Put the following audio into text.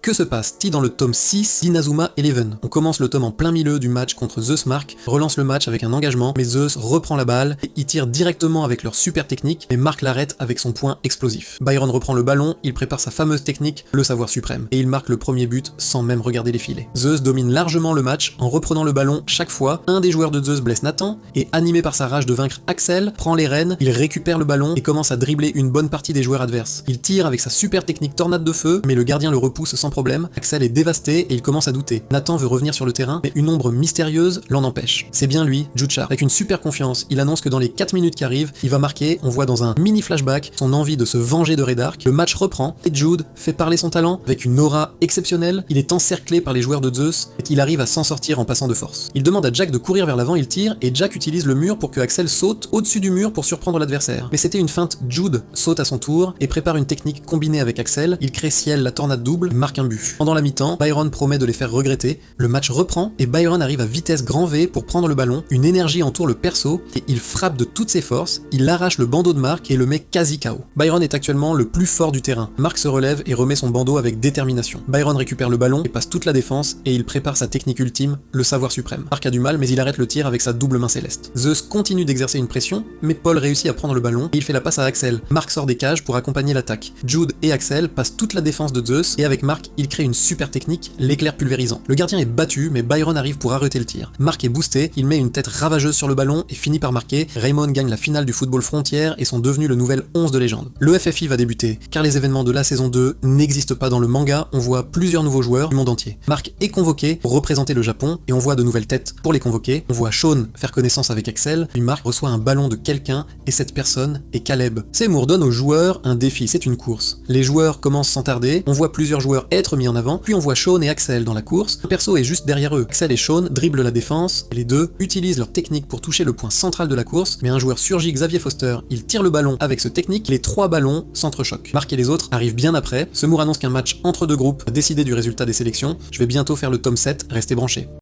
Que se passe-t-il dans le tome 6 d'Inazuma Eleven? On commence le tome en plein milieu du match contre Zeus. Mark relance le match avec un engagement, mais Zeus reprend la balle et il tire directement avec leur super technique, mais Mark l'arrête avec son point explosif. Byron reprend le ballon, il prépare sa fameuse technique, le savoir suprême, et il marque le premier but sans même regarder les filets. Zeus domine largement le match en reprenant le ballon chaque fois. Un des joueurs de Zeus blesse Nathan, et animé par sa rage de vaincre Axel, prend les rênes, il récupère le ballon et commence à dribbler une bonne partie des joueurs adverses. Il tire avec sa super technique tornade de feu, mais le gardien le repousse sans problème. Axel est dévasté et il commence à douter. Nathan veut revenir sur le terrain, mais une ombre mystérieuse l'en empêche. C'est bien lui, Jude. Avec une super confiance, il annonce que dans les 4 minutes qui arrivent, il va marquer. On voit dans un mini flashback son envie de se venger de Redark. Le match reprend et Jude fait parler son talent avec une aura exceptionnelle. Il est encerclé par les joueurs de Zeus et il arrive à s'en sortir en passant de force. Il demande à Jack de courir vers l'avant, il tire et Jack utilise le mur pour que Axel saute au-dessus du mur pour surprendre l'adversaire. Mais c'était une feinte. Jude saute à son tour et prépare une technique combinée avec Axel. Il crée ciel la tornade double, marque un but. Pendant la mi-temps, Byron promet de les faire regretter. Le match reprend et Byron arrive à vitesse grand V pour prendre le ballon. Une énergie entoure le perso et il frappe de toutes ses forces. Il arrache le bandeau de Mark et le met quasi KO. Byron est actuellement le plus fort du terrain. Mark se relève et remet son bandeau avec détermination. Byron récupère le ballon et passe toute la défense et il prépare sa technique ultime, le savoir suprême. Mark a du mal mais il arrête le tir avec sa double main céleste. Zeus continue d'exercer une pression, mais Paul réussit à prendre le ballon et il fait la passe à Axel. Mark sort des cages pour accompagner l'attaque. Jude et Axel passent toute la défense de Zeus et avec Mark, il crée une super technique, l'éclair pulvérisant. Le gardien est battu mais Byron arrive pour arrêter le tir. Mark est boosté, il met une tête ravageuse sur le ballon et finit par marquer. Raymond gagne la finale du football frontière et sont devenus le nouvel 11 de légende. Le FFI va débuter, car les événements de la saison 2 n'existent pas dans le manga, on voit plusieurs nouveaux joueurs du monde entier. Mark est convoqué pour représenter le Japon et on voit de nouvelles têtes pour les convoquer. On voit Sean faire connaissance avec Axel, puis Mark reçoit un ballon de quelqu'un et cette personne est Caleb. Seymour donne aux joueurs un défi, c'est une course. Les joueurs commencent sans tarder, on voit plusieurs joueurs être mis en avant, puis on voit Sean et Axel dans la course. Le perso est juste derrière eux. Axel et Sean dribblent la défense, et les deux utilisent leur technique pour toucher le point central de la course, mais un joueur surgit, Xavier Foster, il tire le ballon avec ce technique, les 3 ballons s'entrechoquent. Mark et les autres arrivent bien après. Seymour annonce qu'un match entre deux groupes a décidé du résultat des sélections. Je vais bientôt faire le tome 7, restez branchés.